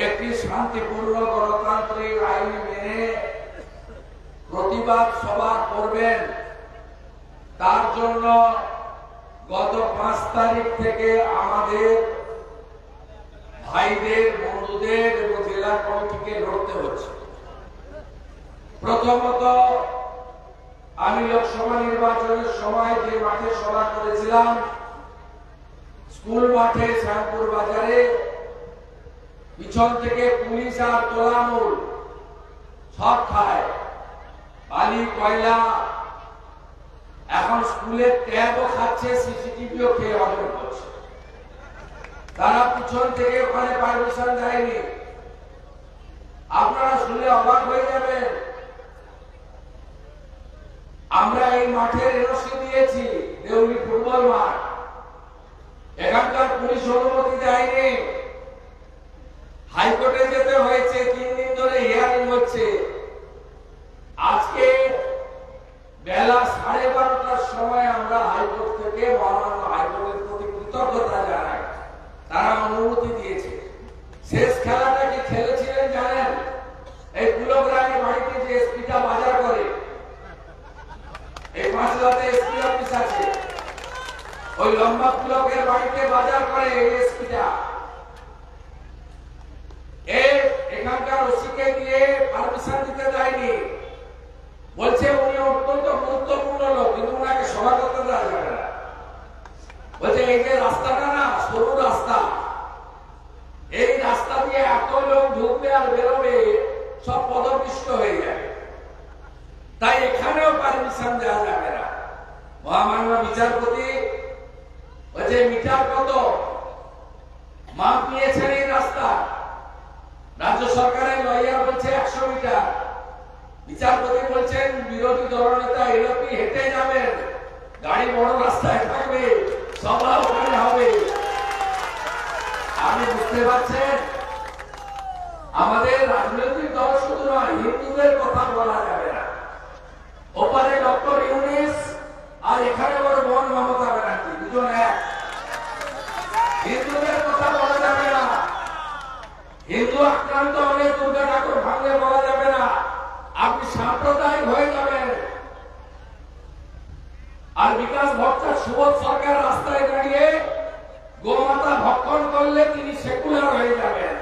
একটি শান্তিপূর্ণ গণতান্ত্রিক আইন মেনে প্রতিবাদ সভা করবেন। তার জন্য গত 5 তারিখ থেকে আমাদের ভাইদের, বন্ধুদের এবং জেলা কমিটিকে লড়তে হচ্ছে। প্রথমত, আমি লোকসভা নির্বাচনের সময় যে মাঠে সভা করেছিলাম, স্কুল মাঠে শ্যামপুর বাজারে, পিছন থেকে পুলিশ আর তোলামূল সব খায়, বালি, কয়লা, এখন স্কুলের ট্যাবও খাচ্ছে, সিসিটিভিও খেয়ে হজম করছে। তারা পিছন থেকে ওখানে পারমিশন দেয়নি। আপনারা শুনলে অবাক হয়ে যাবেন। আমরা এই মাঠের এনওসি দিয়েছি, দেউলি ফুটবল মাঠ, এখানকার পুলিশ অনুমতি দেয়নি। হাইকোর্টে যেতে হয়েছে, 3 দিন ধরে হিয়ারিং হচ্ছে। আজকে বেলা 12:30টার সময় আমরা হাইকোর্ট থেকে মহামান্য হাইকোর্টের প্রতি কৃতজ্ঞতা জানাই, তারা অনুমতি দিয়েছে। শেষ খেলাটা কি খেলেছিলেন জানেন? এই কুলগ্রামের বাড়িতে যে এসপিটা বাজার করে, এই পাঁচলাতে এসপি অফিস আছে, ওই লম্বা কুলকের বাড়িতে বাজার করে এই এসপিটা। এখানকার ওসিকে দিয়ে পারমিশন দিতে দেয়নি, বলছে উনি অত্যন্ত গুরুত্বপূর্ণ লোক, কিন্তু ওনাকে সভা করতে দেওয়া যাবে না। বলছে এই যে রাস্তাটা না, সরু রাস্তা, এই রাস্তা দিয়ে এত লোক ঢুকবে আর বেরোবে, সব পদপিষ্ট হয়ে যাবে, তাই এখানেও পারমিশন দেওয়া যাবে না। মহামান্য বিচারপতি বলছে মিটার কত মাপ নিয়েছেন এই রাস্তা? রাজ্য সরকারের লয়ার বলছে 100 মিটার। বিচারপতি বলছেন বিরোধী দলনেতা এলপি হেঁটে যাবেন, গাড়ি বড় রাস্তায় থাকবে, সভা ওখানে হবে। আপনি বুঝতে পারছেন, আমাদের রাজনৈতিক দল শুধু নয়, হিন্দুদের কথা বলা যাবে না। ওপারে ডক্টর ইউনিস আর এখানে বড় বোন মমতা ব্যানার্জি, দুজন এক। হিন্দুদের কথা বলা যাবে না, হিন্দু আক্রান্ত হলে দুর্গা ঠাকুর ভাঙলে বলা যাবে না, আপনি সাম্প্রদায়িক হয়ে যাবেন। আর বিকাশ ভট্ট, সুবোধ সরকার রাস্তায় দাঁড়িয়ে গোমাতা ভক্ষণ করলে তিনি সেকুলার হয়ে যাবেন।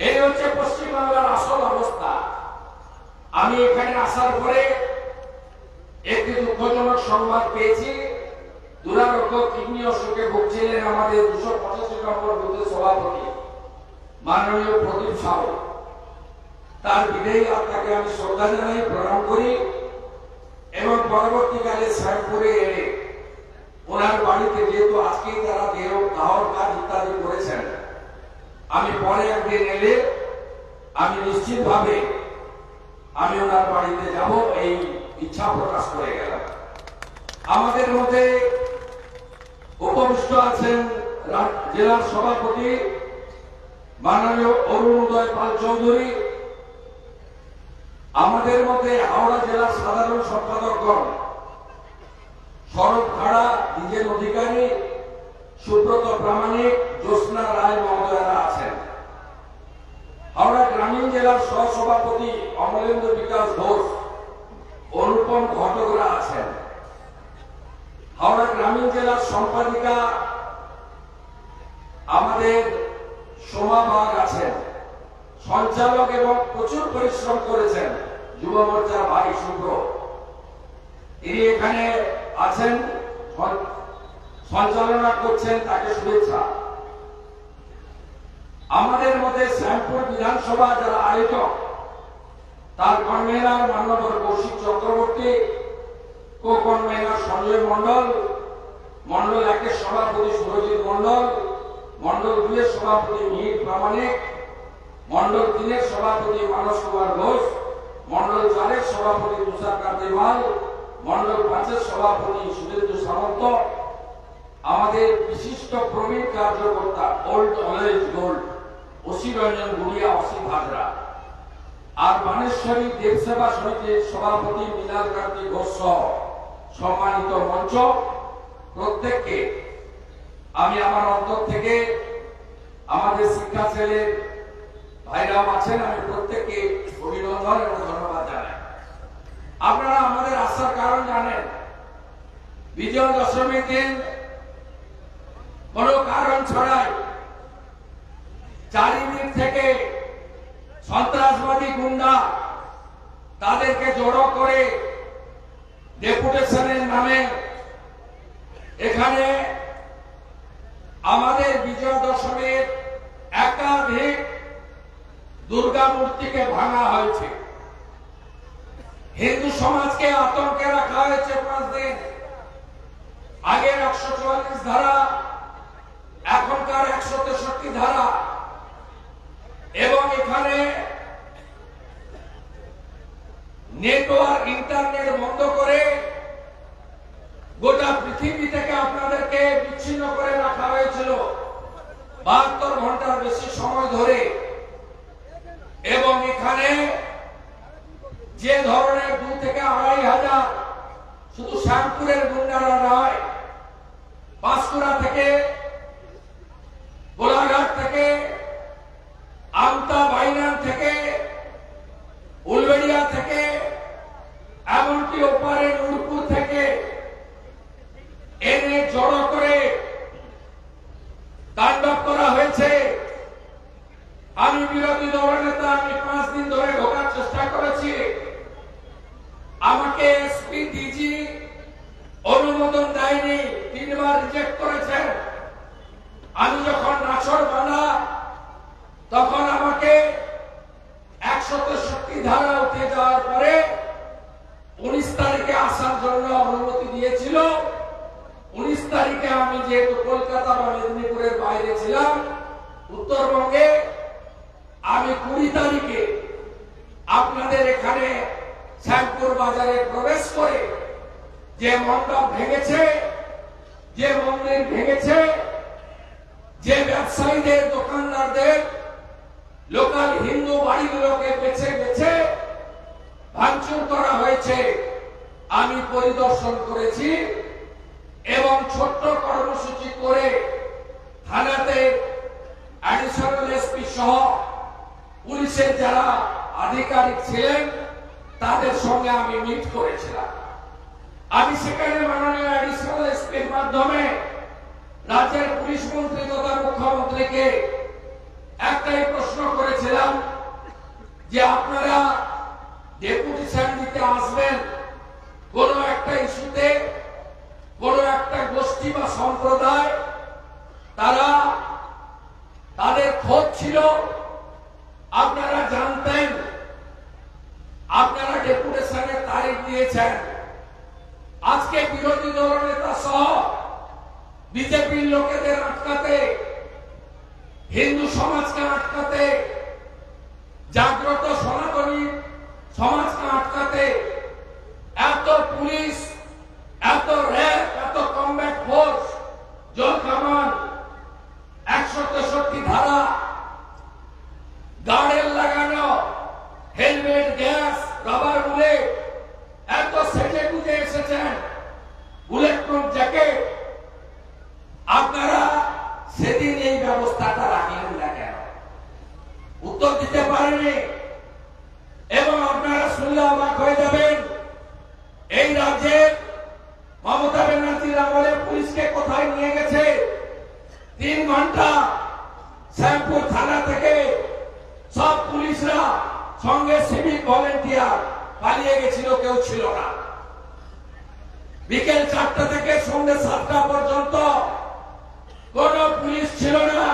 এই হচ্ছে পশ্চিমবাংলার আসল অবস্থা। আমি এখানে আসার পরে একটি দুঃখজনক সংবাদ পেয়েছি। দুরারোগ্য কিডনি অসুখে ভুগছিলেন আমাদের 285 নম্বর বুথের সভাপতি মাননীয় প্রদীপ সাহু। তার বিদেয়ী আত্মাকে আমি শ্রদ্ধা জানাই, প্রণাম করি এবং পরবর্তীকালে শ্যামপুরে এনে ওনার বাড়িতে, যেহেতু আজকেই তারা দাহর কাজ ইত্যাদি করেছেন, আমি পরে একদিন এলে আমি নিশ্চিতভাবে আমি ওনার বাড়িতে যাব, এই ইচ্ছা প্রকাশ করে গেলাম। আমাদের মধ্যে উপবিষ্ট আছেন জেলার সভাপতি মাননীয় অরুণোদয় পাল চৌধুরী, আমাদের মধ্যে হাওড়া জেলার সাধারণ সম্পাদকগণ শরৎ খাড়া, দ্বিজেন অধিকারী, সুব্রত প্রামাণিক, জ্যোৎস্না রায় মহোদয়রা আছেন। হাওড়া গ্রামীণ জেলার সহসভাপতি অমলেন্দ্র বিকাশ ঘোষ, অনুপম ঘটকরা আছেন। হাওড়া গ্রামীণ জেলার সম্পাদিকা আমাদের সোমা বাগ আছেন। সঞ্চালক এবং প্রচুর পরিশ্রম করেছেন যুব মোর্চার ভাই শুভ্র, তিনি এখানে আছেন, সঞ্চালনা করছেন, তাকে শুভেচ্ছা। আমাদের মধ্যে শ্যামপুর বিধানসভা যারা আয়োজক, তার কনভেনার মান্যবর কৌশিক চক্রবর্তী, কো কনভেনার সঞ্জয় মন্ডল, মন্ডল 1-এর সভাপতি সুরজিৎ মন্ডল, মন্ডল 2-এর সভাপতি মিহির প্রামাণিক, মন্ডল 3-এর সভাপতি মানস কুমার ঘোষ, মন্ডল 4-এর সভাপতি তুষার কান্তি মাল, মন্ডল 5-এর সভাপতি সুধীন্দ্র সামন্ত, আমাদের বিশিষ্ট প্রবীণ কার্যকর্তা ওল্ড অলওয়েজ গোল্ড অসি রঞ্জন গুড়িয়া, অসি ভাজরা, আর মানেশ্বরী দেবসেবা সমিতির সভাপতি মীনাল কান্তি ঘোষ সহ সম্মানিত মঞ্চ, প্রত্যেককে আমি আমার অন্তর থেকে আমাদের পরীক্ষা সেলের ভাইরাও আছেন, আমি প্রত্যেককে অভিনন্দন এবং ধন্যবাদ জানাই। আপনারা আমাদের আসার কারণ জানেন। বিজয়া দশমীর দিন কোন কারণ ছাড়াই চারিদিক থেকে সন্ত্রাসবাদী গুন্ডা তাদেরকে জড়ো করে ডেপুটেশনের নামে এখানে আমাদের বিজয়া দশমীর একাধিক দুর্গা মূর্তিকে ভাঙা হয়েছে। হিন্দু সমাজকে আতঙ্কে রাখা হয়েছে 5 দিন। আগের 144 ধারা, এখনকার 163 ধারা, এবং এখানে নেটওয়ার্ক ইন্টারনেট বন্ধ করে গোটা পৃথিবী থেকে আপনাদেরকে বিচ্ছিন্ন করে রাখা হয়েছিল 72 ঘন্টার বেশি সময় ধরে। এবং এখানে যে ধরনের 2 থেকে 2.5 হাজার শুধু শ্যামপুরের গুন্ডারা নয়, পাঁশকুড়া থেকে, গোলাঘাট থেকে, আমতা বাইনান থেকে, উলবেড়িয়া থেকে, এমনকি ওপারে নূরপুর থেকে এনে জড়ো করে তাণ্ডব করা হয়েছে। আমি বিরোধী দলনেতা, আমি 5 দিন ধরে ঢোকার চেষ্টা করেছি। আমাকে এসপি ডিজি অনুমোদন দেয়নি, 3 বার রিজেক্ট করেছেন। আমি যখন নাছড় বাঁধা, তখন আমাকে 163 ধারা উঠে যাওয়ার পরে 19 তারিখে আসার জন্য অনুমতি দিয়েছিল। 19 তারিখে আমি যেহেতু কলকাতা বা মেদিনীপুরের বাইরে ছিলাম, উত্তরবঙ্গে, আমি 20 তারিখে আপনাদের এখানে শ্যামপুর বাজারে প্রবেশ করে যে মণ্ডপ ভেঙেছে, যে মন্দির ভেঙেছে, যে ব্যবসায়ীদের, দোকানদারদের, লোকাল হিন্দু বাড়িগুলোকে বেছে বেছে ভাঙচুর করা হয়েছে, আমি পরিদর্শন করেছি। এবং ছোট্ট কর্মসূচি করে থানাতে অ্যাডিশনাল এসপি সহ পুলিশের যারা আধিকারিক ছিলেন তাদের সঙ্গে আমি মিট করেছিলাম। আমি সেখানে মাননীয় অ্যাডিশনাল এসপির মাধ্যমে রাজ্যের পুলিশ মন্ত্রী তথা মুখ্যমন্ত্রীকে একটাই প্রশ্ন করেছিলাম যে আপনারা ডেপুটেশন দিতে আসবেন কোন একটা ইস্যুতে, কোন একটা গোষ্ঠী বা সম্প্রদায় তারা তাদের খোঁজ ছিল, আপনারা জানতেন, আপনারা ডেপুটেশনের তারিখ দিয়েছেন। আজকে বিরোধী দলনেতা সহ বিজেপির লোকেদের আটকাতে, হিন্দু সমাজকে আটকাতে, জাগ্রত সনাতনী সমাজকে আটকাতে এত পুলিশ, এত র্যাব, এত কমব্যাট ফোর্স, জল কামান, 163 ধারা, গার্ডের লাগানো, হেলমেট, গ্যাস, রাবার বুলেট, এত সেজে গুজে এসেছেন, বুলেট প্রুফ জ্যাকেট, আপনারা সেদিন এই ব্যবস্থাটা রাখলেন না কেন? উত্তর দিতে পারেনি। এবং আপনারা শুনলে অবাক হয়ে যাবেন, এই রাজ্যে মমতা ব্যানার্জির আমলে পুলিশকে কোথায় নিয়ে গেছে? 3 ঘন্টা শ্যামপুর থানা থেকে সব পুলিশরা সঙ্গে সিভিক ভলেন্টিয়ার পালিয়ে গেছিল, কেউ ছিল না। বিকেল 4টা থেকে সন্ধ্যে 7টা পর্যন্ত কোন পুলিশ ছিল না।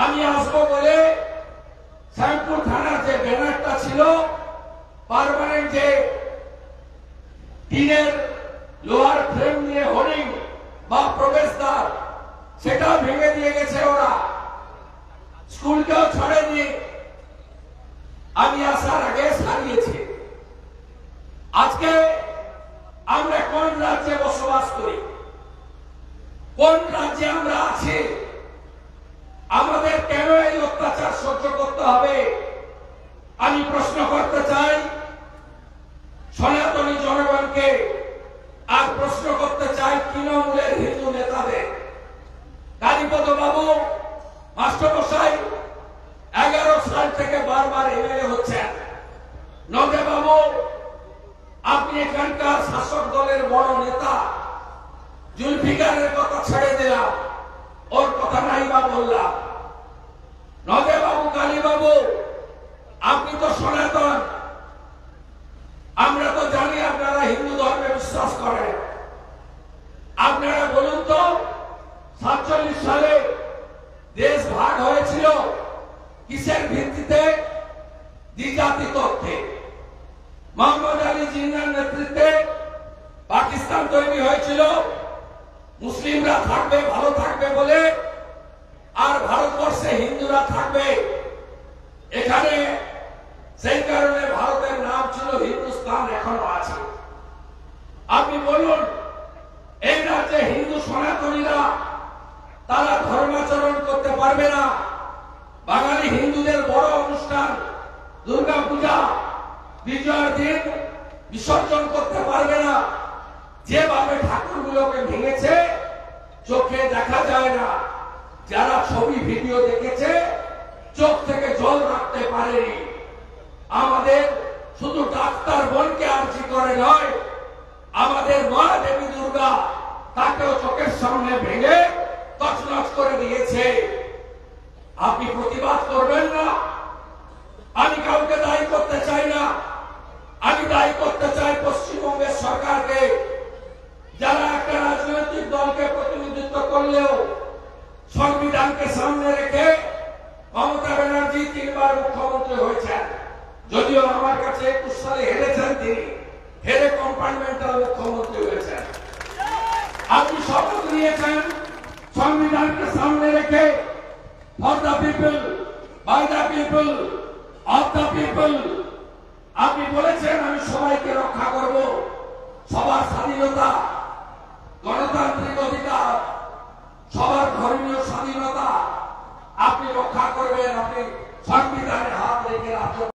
আমি আসবো বলে শ্যামপুর থানার যে ব্যানারটা ছিল, পার্মানেন্ট যে টিনের লোহার ফ্রেম নিয়ে হোর্ডিং বা প্রবেশদ্বার, সেটা ভেঙে দিয়ে গেছে ওরা। স্কুলকেও ছাড়েনি। আমি আসার আগে সারিয়েছি। আজকে আমরা কোন রাজ্যে বসবাস করি? কোন রাজ্যে আমরা আছি? আমাদের কেন এই অত্যাচার সহ্য করতে হবে? আমি প্রশ্ন করতে চাই সনাতনী জনগণকে, আর প্রশ্ন করতে মাস্টারমশাই 11 সাল থেকে বারবার এমএলএ হচ্ছেন। নদে বাবু, আপনি এখানকার শাসক দলের বড় নেতা। জুলফিকারের কথা ছেড়ে দিলাম, ওর কথা নাই বা বললাম। নদে বাবু, কালী বাবু, আপনি তো সনাতন। আমরা তো জানি আপনারা হিন্দু ধর্মে বিশ্বাস করেন। আপনারা বলুন তো, 47 সালে দেশ ভাগ হয়েছিল কিসের ভিত্তিতে? দ্বিজাতি তত্ত্বে। মোহাম্মদ আলী জিন্নার নেতৃত্বে পাকিস্তান তৈরি হয়েছিল মুসলিমরা থাকবে, ভালো থাকবে বলে, আর ভারতবর্ষে হিন্দুরা থাকবে। এখানে সেই কারণে ভারতের নাম ছিল হিন্দুস্তান, এখনো আছে। আপনি বলুন, এই রাজ্যে হিন্দু সনাতনীরা তারা ধর্মাচরণ করতে পারবে না। বাঙালি হিন্দুদের বড় অনুষ্ঠান দুর্গা পূজা, বিজয়ের দিন বিসর্জন করতে পারবে না। যেভাবে ঠাকুরগুলোকে ভেঙেছে চোখে দেখা যায় না। যারা ছবি ভিডিও দেখেছে চোখ থেকে জল রাখতে পারেনি। আমাদের শুধু ডাক্তার বোনকে আর্জি করে নয়, আমাদের মা দেবী দুর্গা, তাকেও চোখের সামনে ভেঙে তছনছ করে দিয়েছে। আপনি প্রতিবাদ করবেন না? আমি কাউকে দায়ী করতে চাই না। আমি দায়ী করতে চাই পশ্চিমবঙ্গের সরকারকে, যারা একটা রাজনৈতিক দলকে প্রতিনিধিত্ব করলেও সংবিধানকে সামনে রেখে মমতা ব্যানার্জি 3 বার মুখ্যমন্ত্রী হয়েছেন। যদিও আমার কাছে 21 সালে হেরেছেন, তিনি হেরে কম্পার্টমেন্টাল মুখ্যমন্ত্রী হয়েছেন। আপনি শপথ নিয়েছেন সংবিধানকে সামনে রেখে, for the people, by the people, of the people. আপনি বলেছেন আমি সবাইকে রক্ষা করব, সবার স্বাধীনতা, গণতন্ত্র